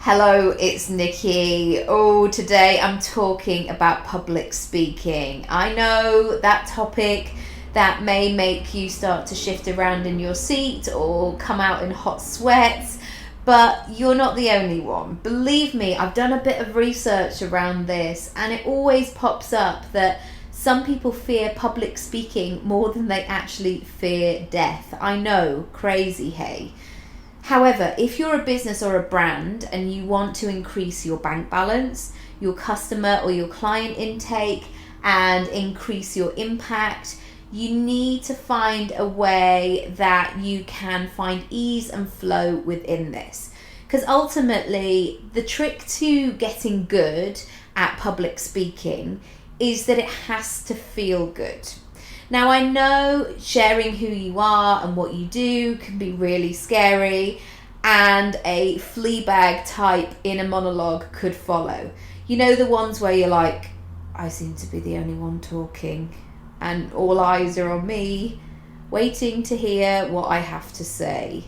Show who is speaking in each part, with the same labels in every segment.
Speaker 1: Hello, it's Nikki. Oh, today I'm talking about public speaking. I know that topic that may make you start to shift around in your seat or come out in hot sweats, but you're not the only one. Believe me, I've done a bit of research around this and it always pops up that some people fear public speaking more than they actually fear death. I know, crazy, hey? However, if you're a business or a brand and you want to increase your bank balance, your customer or your client intake, and increase your impact, you need to find a way that you can find ease and flow within this. Because ultimately, the trick to getting good at public speaking is that it has to feel good. Now, I know sharing who you are and what you do can be really scary, and a Fleabag type inner monologue could follow. You know, the ones where you're like, I seem to be the only one talking, and all eyes are on me, waiting to hear what I have to say.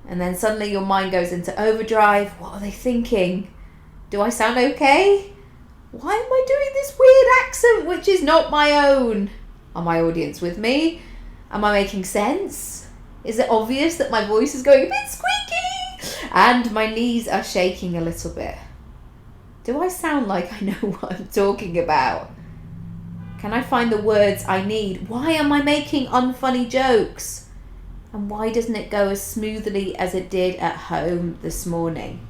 Speaker 1: And then suddenly your mind goes into overdrive. What are they thinking? Do I sound okay? Why am I doing this weird accent which is not my own? Are my audience with me? Am I making sense? Is it obvious that my voice is going a bit squeaky? And my knees are shaking a little bit. Do I sound like I know what I'm talking about? Can I find the words I need? Why am I making unfunny jokes? And why doesn't it go as smoothly as it did at home this morning?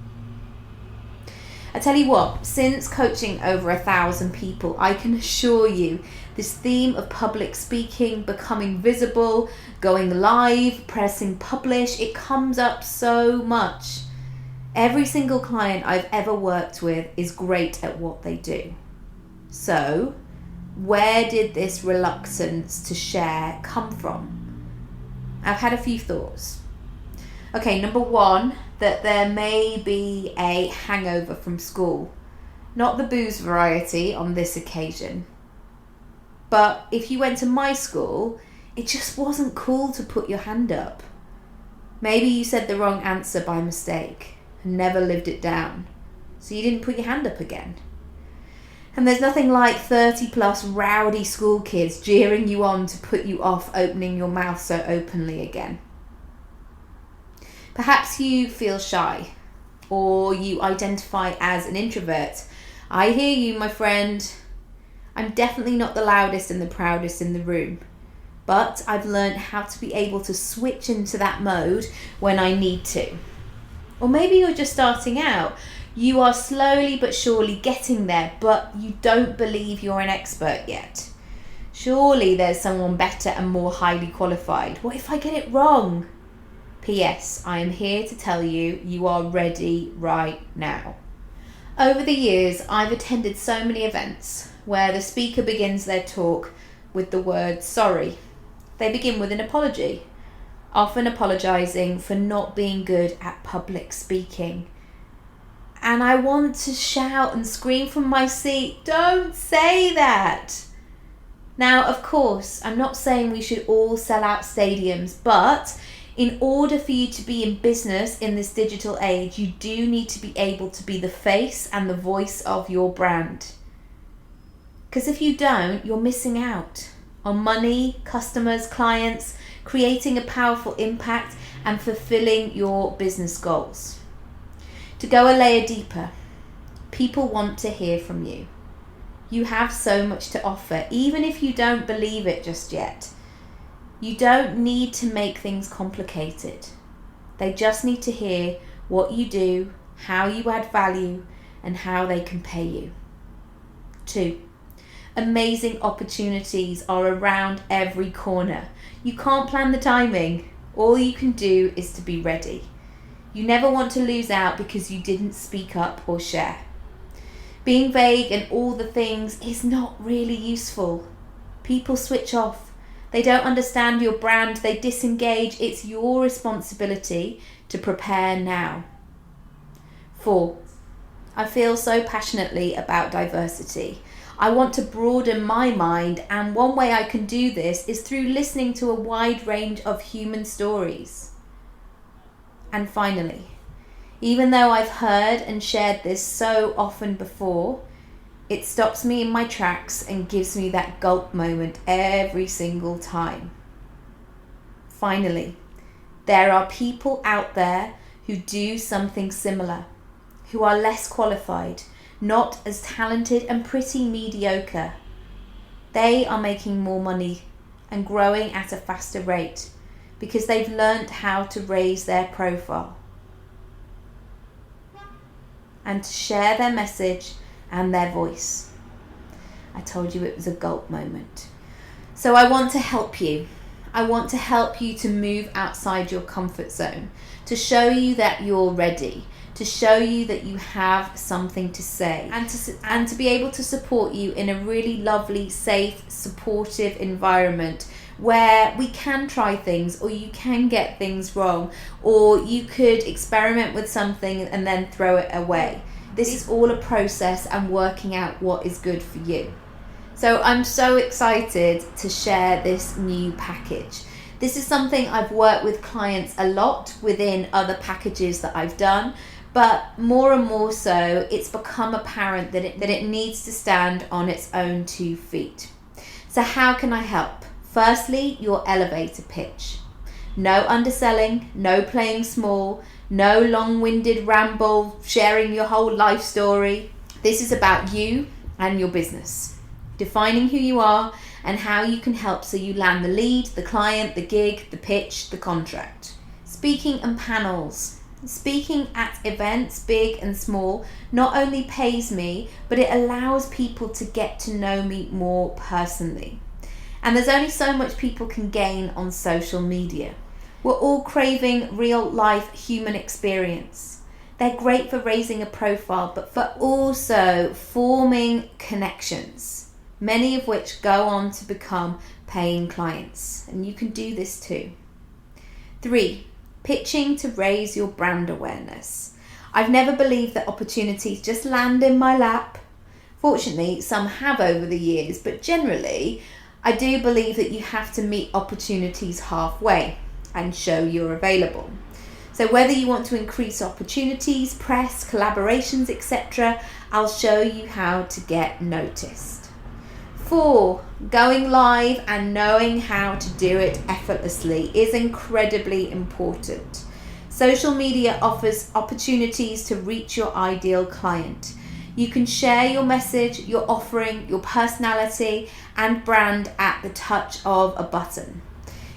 Speaker 1: I tell you what, since coaching over 1,000 people, I can assure you this theme of public speaking, becoming visible, going live, pressing publish, it comes up so much. Every single client I've ever worked with is great at what they do. So, where did this reluctance to share come from? I've had a few thoughts. Okay, number one, that there may be a hangover from school. Not the booze variety on this occasion. But if you went to my school, it just wasn't cool to put your hand up. Maybe you said the wrong answer by mistake and never lived it down, so you didn't put your hand up again. And there's nothing like 30 plus rowdy school kids jeering you on to put you off opening your mouth so openly again. Perhaps you feel shy, or you identify as an introvert. I hear you, my friend. I'm definitely not the loudest and the proudest in the room, but I've learned how to be able to switch into that mode when I need to. Or maybe you're just starting out. You are slowly but surely getting there, but you don't believe you're an expert yet. Surely there's someone better and more highly qualified. What if I get it wrong? P.S. I am here to tell you, you are ready right now. Over the years, I've attended so many events where the speaker begins their talk with the word sorry. They begin with an apology, often apologizing for not being good at public speaking. And I want to shout and scream from my seat, don't say that. Now, of course, I'm not saying we should all sell out stadiums, but in order for you to be in business in this digital age, you do need to be able to be the face and the voice of your brand. Because if you don't, you're missing out on money, customers, clients, creating a powerful impact and fulfilling your business goals. To go a layer deeper, people want to hear from you. You have so much to offer, even if you don't believe it just yet. You don't need to make things complicated. They just need to hear what you do, how you add value, and how they can pay you. 2. Amazing opportunities are around every corner. You can't plan the timing. All you can do is to be ready. You never want to lose out because you didn't speak up or share. Being vague and all the things is not really useful. People switch off. They don't understand your brand. They disengage. It's your responsibility to prepare now. 4. I feel so passionately about diversity. I want to broaden my mind, and one way I can do this is through listening to a wide range of human stories. And finally, Even though I've heard and shared this so often before, it stops me in my tracks and gives me that gulp moment every single time. Finally, there are people out there who do something similar, who are less qualified, not as talented and pretty mediocre. They are making more money and growing at a faster rate because they've learned how to raise their profile and to share their message and their voice. I told you it was a gulp moment. So I want to help you. I want to help you to move outside your comfort zone, to show you that you're ready, to show you that you have something to say, and to be able to support you in a really lovely, safe, supportive environment where we can try things, or you can get things wrong, or you could experiment with something and then throw it away. This is all a process and working out what is good for you. So I'm so excited to share this new package. This is something I've worked with clients a lot within other packages that I've done, but more and more so, it's become apparent that it needs to stand on its own 2 feet. So how can I help? Firstly, your elevator pitch. No underselling, no playing small, no long-winded ramble, sharing your whole life story. This is about you and your business, defining who you are and how you can help so you land the lead, the client, the gig, the pitch, the contract. Speaking and panels. Speaking at events, big and small, not only pays me, but it allows people to get to know me more personally. And there's only so much people can gain on social media. We're all craving real life human experience. They're great for raising a profile, but for also forming connections, many of which go on to become paying clients. And you can do this too. 3, pitching to raise your brand awareness. I've never believed that opportunities just land in my lap. Fortunately, some have over the years, but generally, I do believe that you have to meet opportunities halfway and show you're available. So whether you want to increase opportunities, press, collaborations, etc., I'll show you how to get noticed. 4, going live and knowing how to do it effortlessly is incredibly important. Social media offers opportunities to reach your ideal client. You can share your message, your offering, your personality and brand at the touch of a button.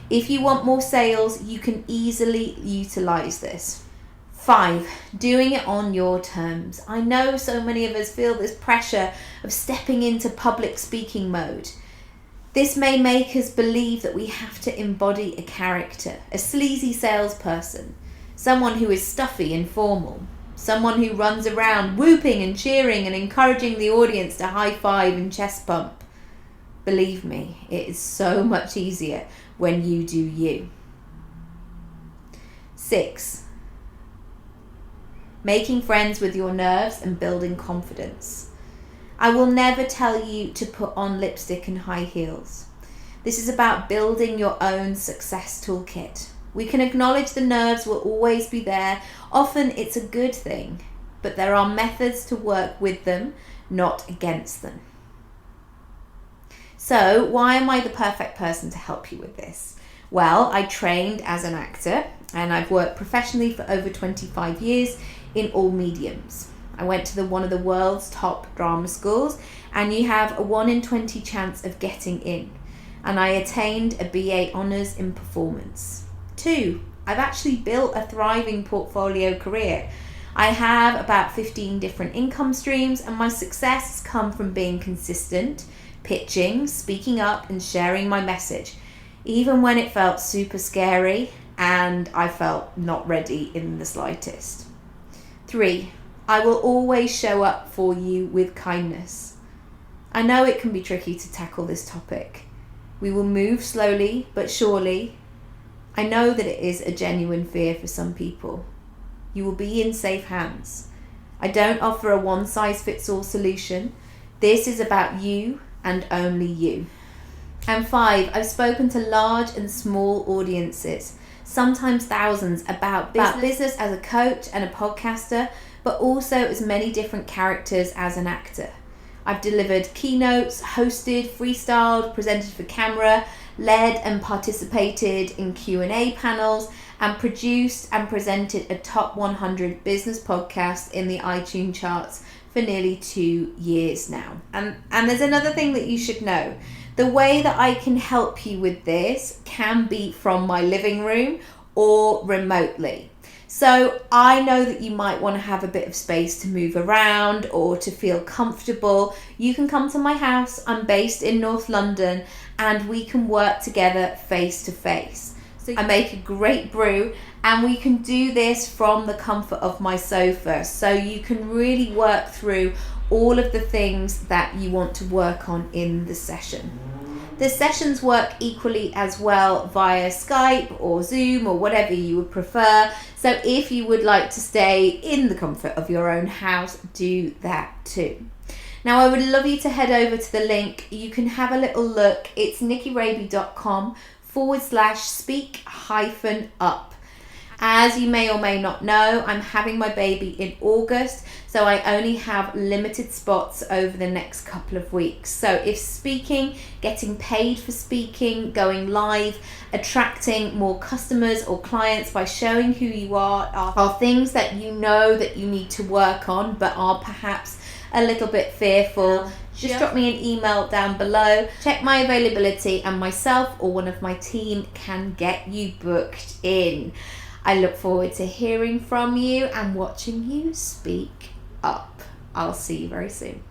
Speaker 1: If you want more sales, you can easily utilize this. 5, doing it on your terms. I know so many of us feel this pressure of stepping into public speaking mode. This may make us believe that we have to embody a character, a sleazy salesperson, someone who is stuffy and formal, someone who runs around whooping and cheering and encouraging the audience to high five and chest pump. Believe me, it is so much easier when you do you. 6, making friends with your nerves and building confidence. I will never tell you to put on lipstick and high heels. This is about building your own success toolkit. We can acknowledge the nerves will always be there. Often it's a good thing, but there are methods to work with them, not against them. So why am I the perfect person to help you with this? Well, I trained as an actor and I've worked professionally for over 25 years in all mediums. I went to one of the world's top drama schools, and you have a 1 in 20 chance of getting in. And I attained a BA Honours in Performance. 2, I've actually built a thriving portfolio career. I have about 15 different income streams, and my success has come from being consistent, pitching, speaking up, and sharing my message, even when it felt super scary and I felt not ready in the slightest. 3, I will always show up for you with kindness. I know it can be tricky to tackle this topic. We will move slowly but surely. I know that it is a genuine fear for some people. You will be in safe hands. I don't offer a one-size-fits-all solution. This is about you and only you. And 5, I've spoken to large and small audiences. sometimes thousands, about business as a coach and a podcaster, but also as many different characters as an actor. I've delivered keynotes, hosted, freestyled, presented for camera, led and participated in Q&A panels, and produced and presented a top 100 business podcast in the iTunes charts for nearly 2 years now. And there's another thing that you should know. The way that I can help you with this can be from my living room or remotely. So I know that you might want to have a bit of space to move around or to feel comfortable. You can come to my house. I'm based in North London, and we can work together face to face. So I make a great brew, and we can do this from the comfort of my sofa. So you can really work through all of the things that you want to work on in the session. The sessions work equally as well via Skype or Zoom or whatever you would prefer. So if you would like to stay in the comfort of your own house, do that too. Now, I would love you to head over to the link. You can have a little look. It's nikiraby.com/speak-up. As you may or may not know, I'm having my baby in August, so I only have limited spots over the next couple of weeks. So if speaking, getting paid for speaking, going live, attracting more customers or clients by showing who you are things that you know that you need to work on but are perhaps a little bit fearful, just drop me an email down below. Check my availability, and myself or one of my team can get you booked in. I look forward to hearing from you and watching you speak up. I'll see you very soon.